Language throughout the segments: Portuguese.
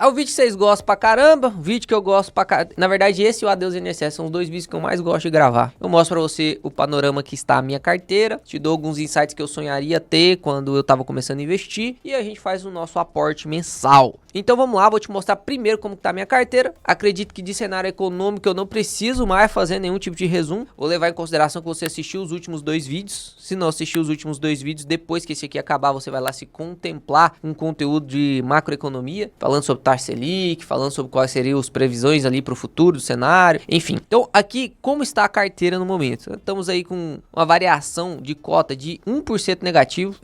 O vídeo que vocês gostam pra caramba, o vídeo que eu gosto pra caramba. Na verdade, esse e o Adeus INSS são os dois vídeos que eu mais gosto de gravar. Eu mostro pra você o panorama que está a minha carteira, te dou alguns insights que eu sonharia ter quando eu tava começando a investir e a gente faz o nosso aporte mensal. Então vamos lá, vou te mostrar primeiro como tá a minha carteira. Acredito que de cenário econômico eu não preciso mais fazer nenhum tipo de resumo. Vou levar em consideração que você assistiu os últimos 2 vídeos. Se não assistiu os últimos 2 vídeos, depois que esse aqui acabar, você vai lá se contemplar um conteúdo de macroeconomia, falando sobre taxa Selic, falando sobre quais seriam as previsões ali para o futuro do cenário, enfim. Então aqui, como está a carteira no momento? Estamos aí com uma variação de cota de 1% negativo.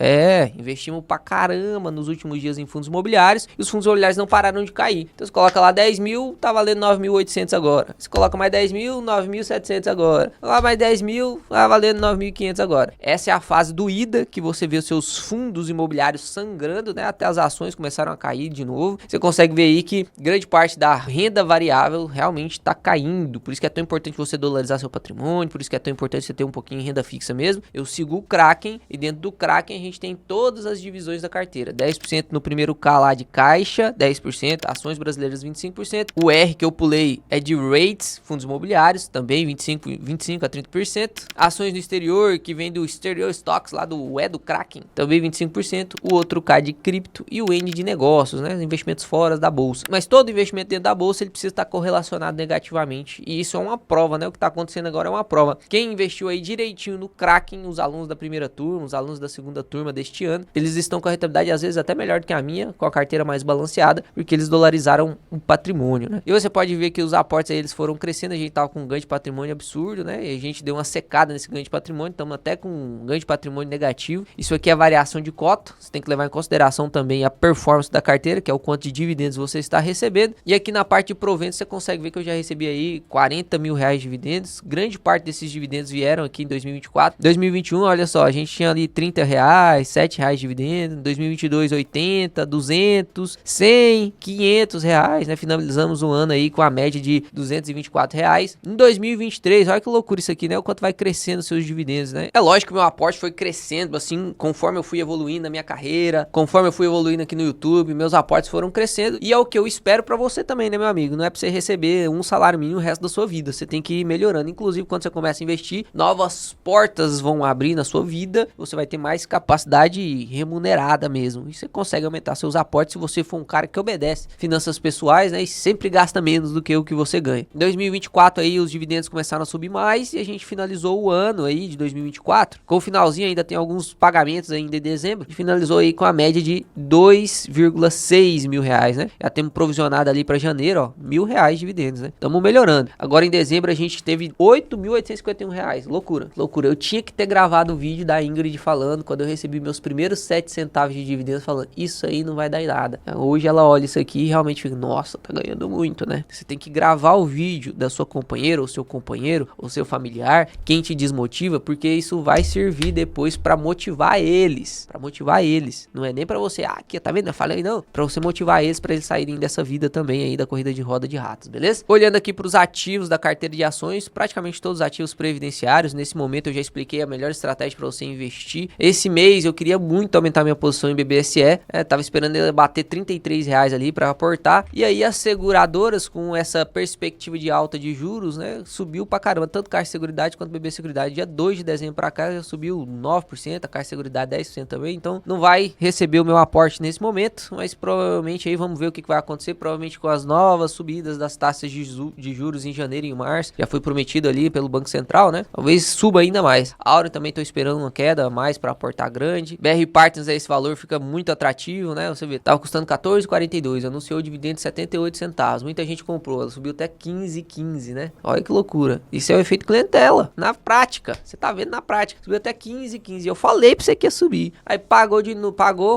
Investimos pra caramba nos últimos dias em fundos imobiliários e os fundos imobiliários não pararam de cair. Então você coloca lá 10 mil, tá valendo 9.800 agora. Você coloca mais 10 mil, 9.700 agora. Lá mais 10 mil, tá valendo 9.500 agora. Essa é a fase doída que você vê os seus fundos imobiliários sangrando, né? Até as ações começaram a cair de novo. Você consegue ver aí que grande parte da renda variável realmente tá caindo. Por isso que é tão importante você dolarizar seu patrimônio, por isso que é tão importante você ter um pouquinho de renda fixa mesmo. Eu sigo o Kraken e dentro do Kraken a gente tem todas as divisões da carteira. 10% no primeiro K lá de caixa, 10%, ações brasileiras 25%. O R que eu pulei é de rates, fundos imobiliários, também 25 a 30%. Ações no exterior, que vem do Exterior Stocks lá do Kraken, também 25%. O outro K de cripto e o N de negócios, né? Investimentos fora da bolsa. Mas todo investimento dentro da bolsa, ele precisa estar correlacionado negativamente. E isso é uma prova, né? O que está acontecendo agora é uma prova. Quem investiu aí direitinho no Kraken, os alunos da primeira turma, os alunos da segunda turma deste ano, eles estão com a rentabilidade às vezes até melhor do que a minha, com a carteira mais balanceada, porque eles dolarizaram o patrimônio, né? E você pode ver que os aportes aí, eles foram crescendo, a gente tava com um ganho de patrimônio absurdo, né? E a gente deu uma secada nesse ganho de patrimônio, estamos até com um ganho de patrimônio negativo. Isso aqui é variação de cota, você tem que levar em consideração também a performance da carteira, que é o quanto de dividendos você está recebendo. E aqui na parte de proventos você consegue ver que eu já recebi aí 40 mil reais de dividendos. Grande parte desses dividendos vieram aqui em 2024. 2021, olha só, a gente tinha ali 30 reais, 7 reais de dividendo. 2022, 80, 200, 100, 500 reais, né? Finalizamos o ano aí com a média de 224 reais. Em 2023, olha que loucura isso aqui, né? O quanto vai crescendo os seus dividendos, né? É lógico que o meu aporte foi crescendo, assim, conforme eu fui evoluindo na minha carreira, conforme eu fui evoluindo aqui no YouTube, meus aportes foram crescendo. E é o que eu espero pra você também, né, meu amigo? Não é pra você receber um salário mínimo o resto da sua vida. Você tem que ir melhorando. Inclusive, quando você começa a investir, novas portas vão abrir na sua vida. Você vai ter mais capacidade remunerada mesmo. E você consegue aumentar seus aportes se você for um cara que obedece finanças pessoais, né? E sempre gasta menos do que o que você ganha. Em 2024 aí, os dividendos começaram a subir mais e a gente finalizou o ano aí de 2024. Com o finalzinho ainda tem alguns pagamentos ainda em dezembro. E finalizou aí com a média de 2,6 mil reais, né? Já temos provisionado ali para janeiro, ó, R$1.000 de dividendos, né? Estamos melhorando. Agora em dezembro a gente teve 8.851 reais. Loucura, loucura. Eu tinha que ter gravado o vídeo da Ingrid falando quando eu recebi meus primeiros 7 centavos de dividendos, falando, isso aí não vai dar em nada. Hoje ela olha isso aqui e realmente fica, nossa, tá ganhando muito, né? Você tem que gravar o vídeo da sua companheira, ou seu companheiro, ou seu familiar, quem te desmotiva, porque isso vai servir depois pra motivar eles. Pra motivar eles. Não é nem pra você, aqui, tá vendo? Eu falei, não. Pra você motivar eles, pra eles saírem dessa vida também aí, da corrida de roda de ratos, beleza? Olhando aqui pros ativos da carteira de ações, praticamente todos os ativos previdenciários. Nesse momento eu já expliquei a melhor estratégia pra você investir. Esse mês eu queria muito aumentar minha posição em BBSE. Tava esperando ele bater R$33 ali pra aportar. E aí as seguradoras, com essa perspectiva de alta de juros, né, subiu pra caramba. Tanto Caixa Seguridade quanto BB Seguridade. Dia 2 de dezembro pra cá já subiu 9%, a Caixa Seguridade 10% também. Então não vai receber o meu aporte nesse momento, mas provavelmente aí vamos ver o que vai acontecer. Provavelmente com as novas subidas das taxas de juros em janeiro e em março. Já foi prometido ali pelo Banco Central, né? Talvez suba ainda mais. A Auren também tô esperando uma queda a mais pra aportar grande. BR Partners, esse valor fica muito atrativo, né? Você vê, tava custando R$14,42, anunciou o dividendo de 78 centavos. Muita gente comprou, ela subiu até 15,15, né? Olha que loucura. Isso é o efeito clientela, na prática. Você tá vendo na prática. Subiu até 15,15. Eu falei pra você que ia subir. Aí pagou,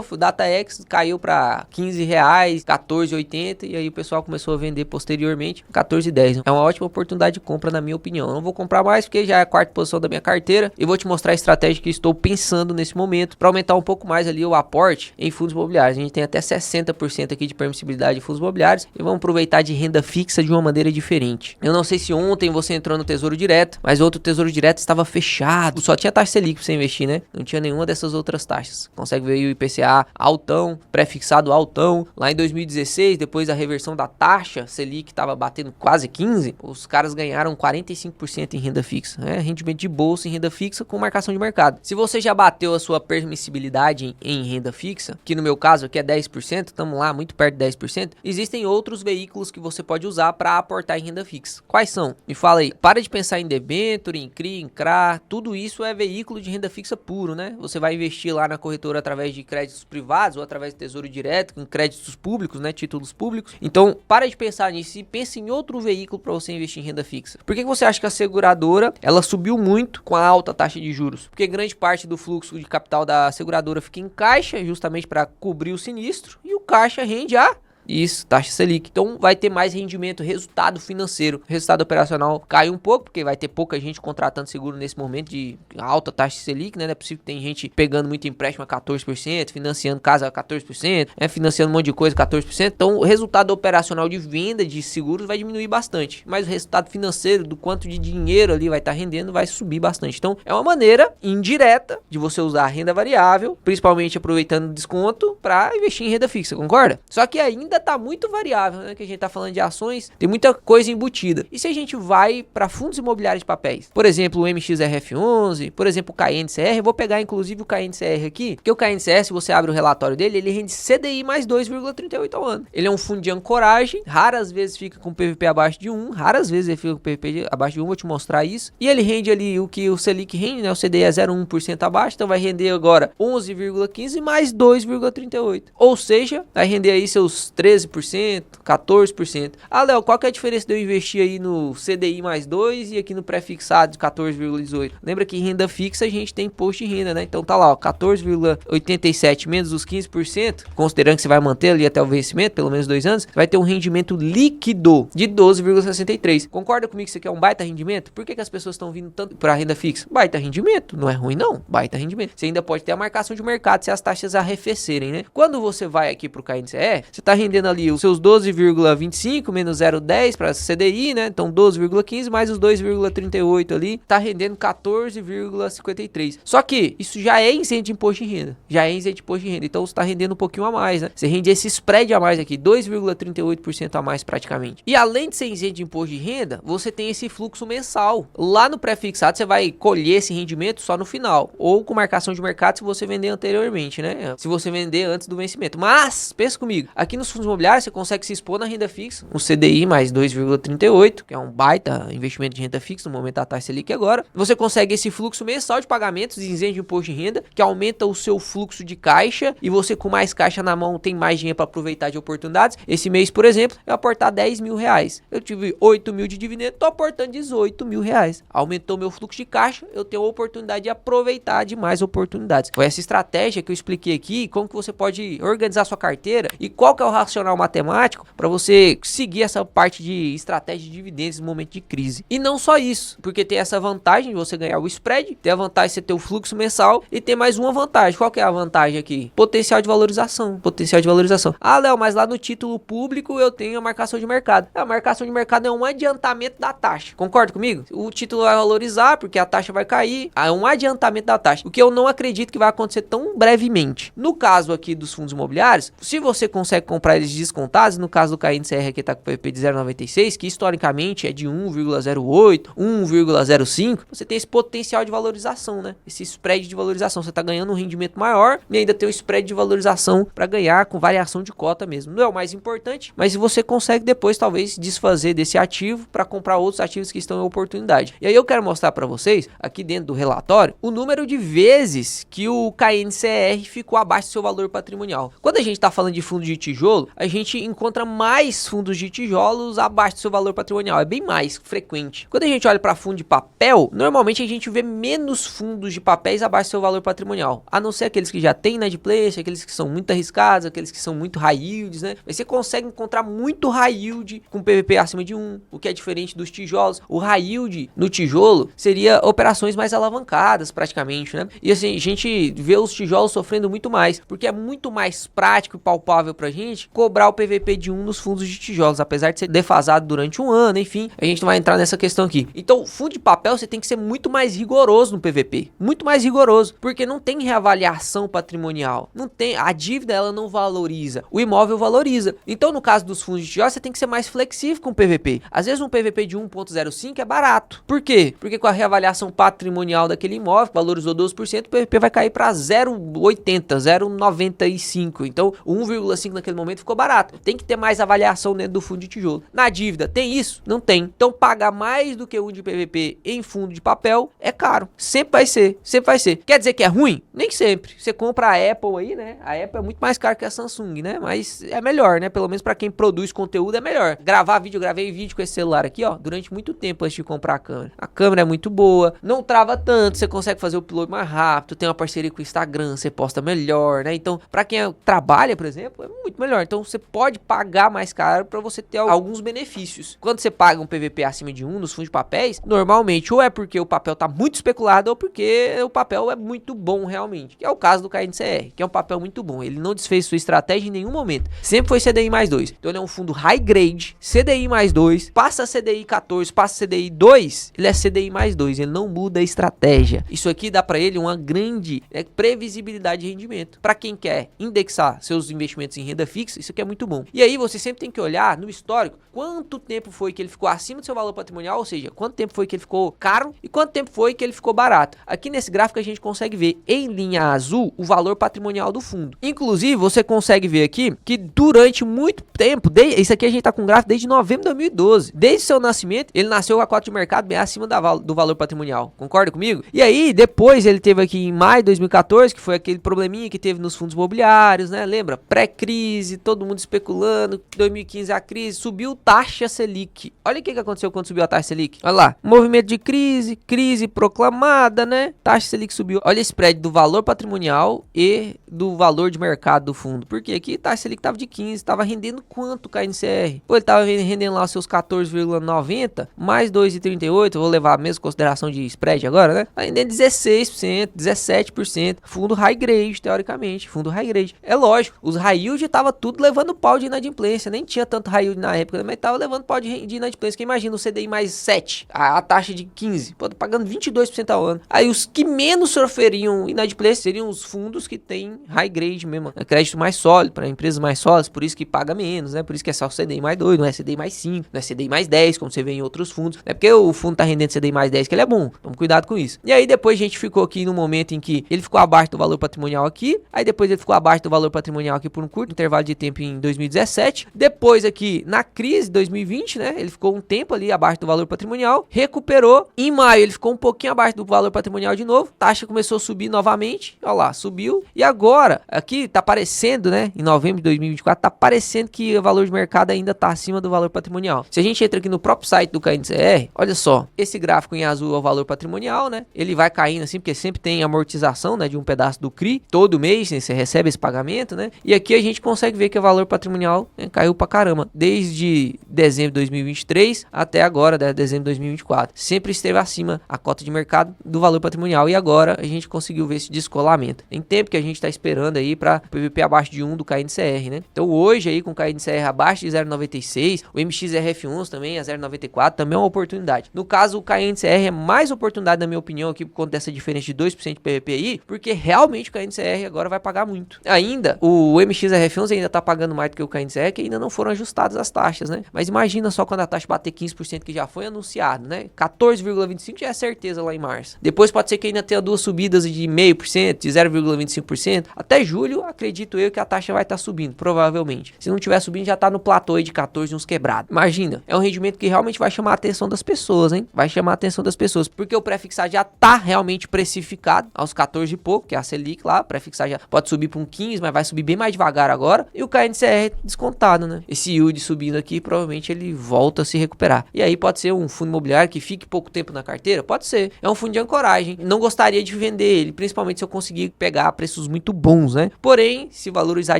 o DataX caiu pra R$15, 14,80, e aí o pessoal começou a vender posteriormente 14,10. É uma ótima oportunidade de compra, na minha opinião. Eu não vou comprar mais porque já é a quarta posição da minha carteira. E vou te mostrar a estratégia que estou pensando nesse momento para aumentar um pouco mais ali o aporte em fundos imobiliários. A gente tem até 60% 10% aqui de permissibilidade de fundos imobiliários e vamos aproveitar de renda fixa de uma maneira diferente. Eu não sei se ontem você entrou no Tesouro Direto, mas outro Tesouro Direto estava fechado, só tinha taxa Selic pra você investir, né? Não tinha nenhuma dessas outras taxas. Consegue ver aí o IPCA altão, pré-fixado altão. Lá em 2016, depois da reversão da taxa, Selic estava batendo quase 15, os caras ganharam 45% em renda fixa. Rendimento de bolsa em renda fixa com marcação de mercado. Se você já bateu a sua permissibilidade em renda fixa, que no meu caso aqui é 10%, estamos lá muito perto de 10%, existem outros veículos que você pode usar para aportar em renda fixa. Quais são? Me fala aí. Para de pensar em debênture, em CRI, em CRA, tudo isso é veículo de renda fixa puro, né? Você vai investir lá na corretora através de créditos privados ou através do Tesouro Direto, com créditos públicos, né? Títulos públicos. Então, para de pensar nisso e pense em outro veículo para você investir em renda fixa. Por que você acha que a seguradora, ela subiu muito com a alta taxa de juros? Porque grande parte do fluxo de capital da seguradora fica em caixa, justamente para cobrir o sinistro, e o caixa rende a isso, taxa Selic. Então vai ter mais rendimento, resultado financeiro. O resultado operacional cai um pouco, porque vai ter pouca gente contratando seguro nesse momento de alta taxa Selic, né? Não é possível que tem gente pegando muito empréstimo a 14%, financiando casa a 14%, financiando um monte de coisa a 14%. Então o resultado operacional de venda de seguros vai diminuir bastante. Mas o resultado financeiro, do quanto de dinheiro ali vai estar rendendo, vai subir bastante. Então é uma maneira indireta de você usar a renda variável, principalmente aproveitando desconto, para investir em renda fixa, concorda? Só que ainda tá muito variável, né? Que a gente tá falando de ações, tem muita coisa embutida. E se a gente vai para fundos imobiliários de papéis? Por exemplo, o MXRF11, por exemplo, o KNCR, eu vou pegar inclusive o KNCR aqui, porque o KNCR, se você abre o relatório dele, ele rende CDI mais 2,38 ao ano. Ele é um fundo de ancoragem, raras vezes fica com PVP abaixo de 1, raras vezes ele fica com PVP abaixo de 1, vou te mostrar isso. E ele rende ali o que o Selic rende, né? O CDI é 0,1% abaixo, então vai render agora 11,15 mais 2,38. Ou seja, vai render aí seus 13%, 14%. Ah, Léo, qual que é a diferença de eu investir aí no CDI mais 2 e aqui no pré-fixado de 14,18? Lembra que em renda fixa a gente tem imposto de renda, né? Então tá lá, ó, 14,87 menos os 15%, considerando que você vai manter ali até o vencimento, pelo menos 2 anos, vai ter um rendimento líquido de 12,63. Concorda comigo que isso aqui é um baita rendimento? Por que as pessoas estão vindo tanto para renda fixa? Baita rendimento, não é ruim não, baita rendimento. Você ainda pode ter a marcação de mercado se as taxas arrefecerem, né? Quando você vai aqui pro KNCR, você tá rendendo ali os seus 12,25 menos 0,10 para CDI, né? Então 12,15 mais os 2,38 ali, tá rendendo 14,53. Só que isso já é isento de imposto de renda. Já é isento de imposto de renda. Então você tá rendendo um pouquinho a mais, né? Você rende esse spread a mais aqui, 2,38% a mais praticamente. E além de ser isento de imposto de renda, você tem esse fluxo mensal. Lá no pré-fixado você vai colher esse rendimento só no final, ou com marcação de mercado se você vender anteriormente, né? Se você vender antes do vencimento. Mas, pensa comigo, aqui nos fundos imobiliários você consegue se expor na renda fixa, um CDI mais 2,38, que é um baita investimento de renda fixa no momento da taxa Selic agora. Você consegue esse fluxo mensal de pagamentos de isento de imposto de renda, que aumenta o seu fluxo de caixa, e você com mais caixa na mão tem mais dinheiro para aproveitar de oportunidades. Esse mês, por exemplo, eu aportar 10 mil reais. Eu tive 8 mil de dividendo, tô aportando 18 mil reais. Aumentou meu fluxo de caixa, eu tenho a oportunidade de aproveitar de mais oportunidades. Foi essa estratégia que eu expliquei aqui, como que você pode organizar sua carteira e qual que é o racional matemático para você seguir essa parte de estratégia de dividendos no momento de crise. E não só isso, porque tem essa vantagem de você ganhar o spread, tem a vantagem de você ter o fluxo mensal e tem mais uma vantagem. Qual que é a vantagem aqui? Potencial de valorização. Potencial de valorização. Ah, Léo, mas lá no título público eu tenho a marcação de mercado. A marcação de mercado é um adiantamento da taxa. Concorda comigo? O título vai valorizar porque a taxa vai cair. É um adiantamento da taxa. O que eu não acredito que vai acontecer tão brevemente. No caso aqui dos fundos imobiliários, se você consegue comprar eles descontados, no caso do KNCR aqui tá com PVP de 0,96, que historicamente é de 1,08, 1,05, você tem esse potencial de valorização, né? Esse spread de valorização. Você tá ganhando um rendimento maior e ainda tem um spread de valorização para ganhar com variação de cota mesmo. Não é o mais importante, mas você consegue depois talvez desfazer desse ativo para comprar outros ativos que estão em oportunidade. E aí eu quero mostrar para vocês, aqui dentro do relatório, o número de vezes que o KNCR ficou abaixo do seu valor patrimonial. Quando a gente tá falando de fundo de tijolo, a gente encontra mais fundos de tijolos abaixo do seu valor patrimonial. É bem mais frequente. Quando a gente olha para fundo de papel, normalmente a gente vê menos fundos de papéis abaixo do seu valor patrimonial. A não ser aqueles que já têm inadimplência, aqueles que são muito arriscados, aqueles que são muito high yields, né? Mas você consegue encontrar muito high yield com PVP acima de 1, o que é diferente dos tijolos. O high yield no tijolo seria operações mais alavancadas praticamente, né? E assim, a gente vê os tijolos sofrendo muito mais, porque é muito mais prático e palpável pra gente cobrar o PVP de 1 nos fundos de tijolos, apesar de ser defasado durante um ano, enfim, a gente não vai entrar nessa questão aqui. Então, fundo de papel você tem que ser muito mais rigoroso no PVP, muito mais rigoroso, porque não tem reavaliação patrimonial, não tem, a dívida ela não valoriza, o imóvel valoriza. Então, no caso dos fundos de tijolos, você tem que ser mais flexível com o PVP. Às vezes um PVP de 1.05 é barato. Por quê? Porque com a reavaliação patrimonial daquele imóvel, valorizou 12%, o PVP vai cair para 0,80, 0,95. Então, 1,5 naquele momento ficou barato. Tem que ter mais avaliação dentro do fundo de tijolo. Na dívida, tem isso? Não tem. Então, pagar mais do que um de PVP em fundo de papel é caro. Sempre vai ser. Sempre vai ser. Quer dizer que é ruim? Nem sempre. Você compra a Apple aí, né? A Apple é muito mais cara que a Samsung, né? Mas é melhor, né? Pelo menos para quem produz conteúdo é melhor. Gravar vídeo, eu gravei vídeo com esse celular aqui, ó, durante muito tempo antes de comprar a câmera. A câmera é muito boa, não trava tanto, você consegue fazer o upload mais rápido, tem uma parceria com o Instagram, você posta melhor, né? Então, para quem trabalha, por exemplo, é muito melhor. Então, você pode pagar mais caro para você ter alguns benefícios. Quando você paga um PVP acima de 1 nos fundos de papéis, normalmente ou é porque o papel tá muito especulado ou porque o papel é muito bom realmente. Que é o caso do KNCR, que é um papel muito bom. Ele não desfez sua estratégia em nenhum momento. Sempre foi CDI mais 2. Então, ele é um fundo high grade, CDI mais 2, passa CDI 14, passa CDI 2, ele é CDI mais 2, ele não muda a estratégia. Isso aqui dá para ele uma grande previsibilidade de rendimento. Para quem quer indexar seus investimentos em renda fixa, isso aqui é muito bom. E aí você sempre tem que olhar no histórico quanto tempo foi que ele ficou acima do seu valor patrimonial, ou seja, quanto tempo foi que ele ficou caro e quanto tempo foi que ele ficou barato. Aqui nesse gráfico a gente consegue ver em linha azul o valor patrimonial do fundo. Inclusive você consegue ver aqui que durante muito tempo, isso aqui a gente tá com um gráfico desde novembro de 2012, desde seu nascimento, ele nasceu com a cota de mercado bem acima do valor patrimonial, concorda comigo? E aí, depois ele teve aqui em maio de 2014, que foi aquele probleminha que teve nos fundos imobiliários, né? Lembra? Pré-crise, todo mundo especulando, 2015 a crise, subiu taxa Selic. Olha o que aconteceu quando subiu a taxa Selic. Olha lá, movimento de crise proclamada, né? Taxa Selic subiu. Olha esse spread do valor patrimonial e do valor de mercado do fundo. Porque aqui a taxa Selic tava de 15, tava rendendo quanto o KNCR? Pô, ele tava rendendo lá os seus 14,90, mais 2,38, vou levar a mesma consideração de spread agora, né? Tá rendendo 16%, 17%, fundo high grade, teoricamente, fundo high grade. É lógico, os high yield tava tudo levando pau de inadimplência, nem tinha tanto high yield na época, né? Mas tava levando pau de inadimplência, que imagina o CDI mais 7, a taxa de 15, pô, pagando 22% ao ano. Aí os que menos sofreriam inadimplência seriam os fundos que tem high grade mesmo, né? Crédito mais sólido, para empresas mais sólidas, por isso que paga menos, né? Por isso que é só o CDI mais 2, não é CDI mais 5, não é CDI mais 10, como você vê em outros fundos. Não é porque o fundo tá rendendo CDI mais 10 que ele é bom. Toma cuidado com isso. E aí depois a gente ficou aqui no momento em que ele ficou abaixo do valor patrimonial aqui. Aí depois ele ficou abaixo do valor patrimonial aqui por um curto intervalo de tempo em 2017. Depois aqui na crise de 2020, né? Ele ficou um tempo ali abaixo do valor patrimonial. Recuperou. Em maio ele ficou um pouquinho abaixo do valor patrimonial de novo. Taxa começou a subir novamente. Olha lá, subiu. E agora, aqui tá parecendo, né? Em novembro de 2024, tá parecendo que o valor de mercado ainda tá acima do valor patrimonial. Se a gente entra aqui no próprio site do KNCR, olha só, esse gráfico em azul é o valor patrimonial, né? Ele vai caindo assim, porque sempre tem amortização, né, de um pedaço do CRI, todo mês, né, você recebe esse pagamento, né? E aqui a gente consegue ver que o valor patrimonial, né, caiu pra caramba, desde dezembro de 2023 até agora, né, dezembro de 2024. Sempre esteve acima a cota de mercado do valor patrimonial e agora a gente conseguiu ver esse descolamento. Tem tempo que a gente tá esperando aí para PVP abaixo de 1 do KNCR, né? Então hoje aí com o KNCR abaixo de 0,96, o MXRF11 também a 0,94, também é uma oportunidade. No caso, o KNCR é mais oportunidade, na minha opinião, aqui por conta dessa diferença de 2% de PVP aí, porque realmente o KNCR agora vai pagar muito. Ainda, o MXRF11 ainda tá pagando mais do que o KNCR, que ainda não foram ajustadas as taxas, né? Mas imagina só quando a taxa bater 15%, que já foi anunciado, né? 14,25% já é certeza lá em março. Depois pode ser que ainda tenha duas subidas de 0,5%, de 0,25%. Até julho, acredito eu que a taxa vai estar subindo, provavelmente. Se não tiver subindo, já tá no platô aí de 14, uns quebrados. Imagina, é um rendimento que realmente vai chamar a atenção das pessoas, hein? Vai chamar a atenção das pessoas, porque o pré-fixado já tá realmente precificado aos 14 e pouco, que é a Selic lá, o pré-fixado já pode subir para um 15, mas vai subir bem mais devagar agora, e o KNCR descontado, né? Esse yield subindo aqui, provavelmente ele volta a se recuperar. E aí pode ser um fundo imobiliário que fique pouco tempo na carteira? Pode ser. É um fundo de ancoragem. Não gostaria de vender ele, principalmente se eu conseguir pegar preços muito bons, né? Porém, se valorizar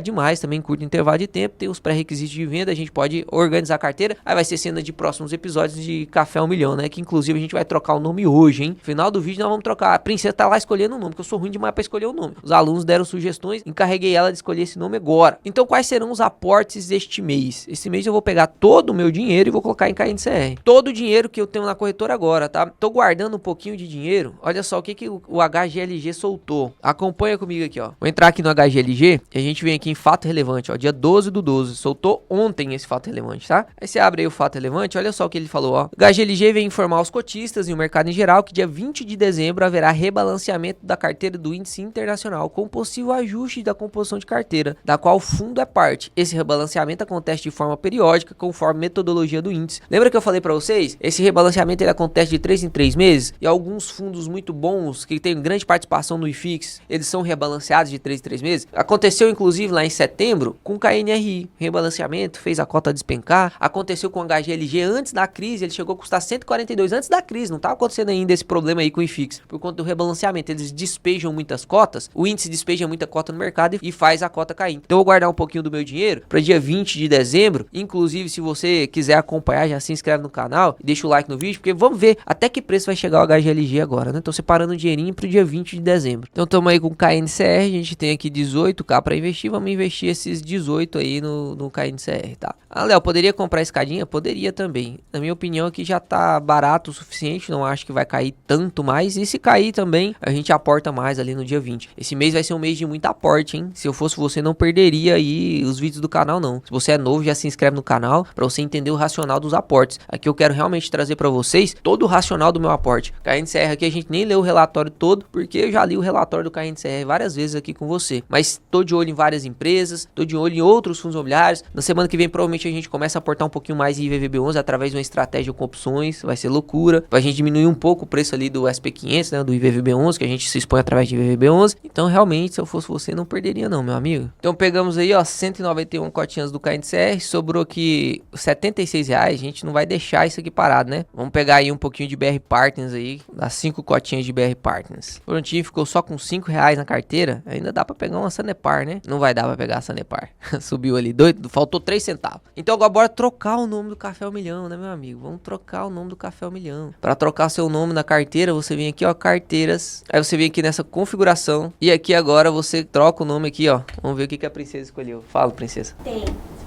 demais, também em curto intervalo de tempo, tem os pré-requisitos de venda, a gente pode organizar a carteira. Aí vai ser cena de próximos episódios de Café ao Milhão, né? Que inclusive a gente vai trocar o nome hoje, hein? No final do vídeo nós vamos trocar. A princesa tá lá escolhendo o nome, porque eu sou ruim demais pra escolher o nome. Os alunos deram sugestões, encarreguei ela de escolher esse nome agora. Então, quais serão os aportes deste mês? Esse mês eu vou pegar todo o meu dinheiro e vou colocar em KNCR. Todo o dinheiro que eu tenho na corretora agora, tá? Tô guardando um pouquinho de dinheiro. Olha só o que o HGLG soltou. Acompanha comigo aqui, ó. Vou entrar aqui no HGLG e a gente vem aqui em fato relevante, ó. Dia 12/12. Soltou ontem esse fato relevante, tá? Aí você abre aí o fato relevante, olha só o que ele falou, ó. O HGLG vem informar os cotistas e o mercado em geral que dia 20 de dezembro haverá rebalanceamento da carteira do índice internacional com possível ajuste da composição de carteira, da qual o fundo é parte. Esse rebalanceamento acontece de forma periódica, conforme metodologia do índice. Lembra que eu falei pra vocês? Esse rebalanceamento ele acontece de 3 em 3 meses e alguns fundos muito bons que têm grande participação no IFIX, eles são rebalanceados de 3 em 3 meses. Aconteceu inclusive lá em setembro com o KNRI, rebalanceamento, fez a cota despencar. Aconteceu com o HGLG antes da crise, ele chegou a custar 142 antes da crise, não tá acontecendo ainda esse problema aí com o IFIX, por conta do rebalanceamento, eles despejam muitas cotas, o índice despeja muita cota no mercado e faz a cota cair. Então eu vou guardar um pouquinho do meu dinheiro para dia 20 de dezembro, inclusive se você quiser acompanhar, já se inscreve no canal e deixa o like no vídeo, porque vamos ver até que preço vai chegar o HGLG agora, né? Tô separando um dinheirinho pro dia 20 de dezembro. Então estamos aí com o KNCR, a gente tem aqui 18k para investir, vamos investir esses 18 aí no KNCR, tá? Ah, Léo, poderia comprar escadinha? Poderia também. Na minha opinião aqui já tá barato o suficiente, não acho que vai cair tanto mais, e se cair também, a gente aporta mais ali no dia 20. Esse mês vai ser um mês de muito aporte, hein? Se eu fosse você, não perderia aí os vídeos do canal, não. Se você é novo, já se inscreve no canal para você entender o racional dos aportes. Aqui eu quero realmente trazer para vocês todo o racional do meu aporte. KNCR aqui a gente nem leu o relatório todo, porque eu já li o relatório do KNCR várias vezes aqui com você. Mas tô de olho em várias empresas, tô de olho em outros fundos imobiliários. Na semana que vem, provavelmente a gente começa a aportar um pouquinho mais em IVVB11 através de uma estratégia com opções. Vai ser loucura. Pra gente diminuir um pouco o preço ali do SP500, né? Do IVVB11, que a gente se expõe através de IVVB11. Então, realmente, se eu fosse você, não perderia não, meu amigo. Então, pegamos aí, ó, 191 cotinhas do KNCR. Sobrou aqui R$76. A gente não vai deixar isso aqui parado, né? Vamos pegar aí um pouquinho de BR Partners aí. Das 5 cotinhas de BR Partners. Prontinho, ficou só com R$5 na carteira. Ainda dá pra pegar uma Sanepar, né? Não vai dar pra pegar a Sanepar. Subiu ali, faltou 3 centavos. Então, agora bora trocar o nome do Café ao Milhão, né, meu amigo? Vamos trocar o nome do Café ao Milhão. Para trocar seu nome na carteira, você vem aqui, ó, carteiras. Aí você vem aqui nessa configuração. E aqui agora você troca o nome aqui, ó. Vamos ver o que a princesa escolheu. Fala, princesa. Tem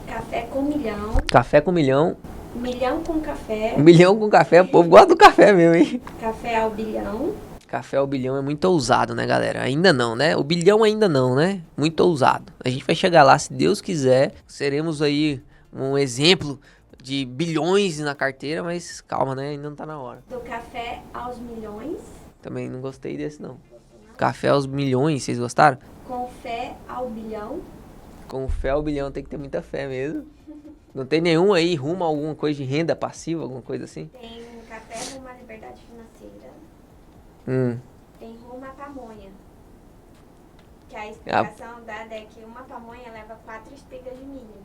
Café com Milhão. Café com milhão. Milhão com café. Milhão com café. O povo gosta do café mesmo, hein? Café ao bilhão. Café ao bilhão é muito ousado, né, galera? Ainda não, né? O bilhão ainda não, né? Muito ousado. A gente vai chegar lá, se Deus quiser. Seremos aí um exemplo de bilhões na carteira, mas calma, né? Ainda não tá na hora. Do Café aos Milhões. Também não gostei desse, não. Café aos milhões, vocês gostaram? Com fé ao bilhão. Com fé ao bilhão, tem que ter muita fé mesmo. Não tem nenhum aí rumo a alguma coisa de renda passiva, alguma coisa assim? Tem Café rumo à liberdade financeira. Tem rumo à pamonha. Que a explicação dada é que uma pamonha leva 4 espigas de milho.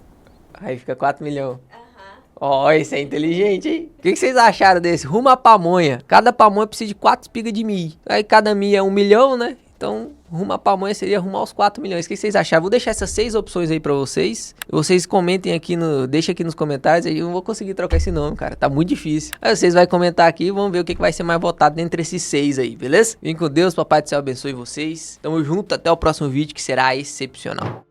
Aí fica 4 milhões. Aham. Ó, isso é inteligente, hein? O que vocês acharam desse? Rumo à pamonha. Cada pamonha precisa de 4 espigas de milho. Aí cada milho é 1 milhão, né? Então, rumo à pamonha seria rumo aos 4 milhões. O que vocês acharam? Vou deixar essas 6 opções aí pra vocês. Vocês comentem aqui deixa aqui nos comentários. Eu não vou conseguir trocar esse nome, cara. Tá muito difícil. Aí vocês vão comentar aqui e vamos ver o que vai ser mais votado entre esses 6 aí, beleza? Vem com Deus, Papai do Céu abençoe vocês. Tamo junto, até o próximo vídeo que será excepcional.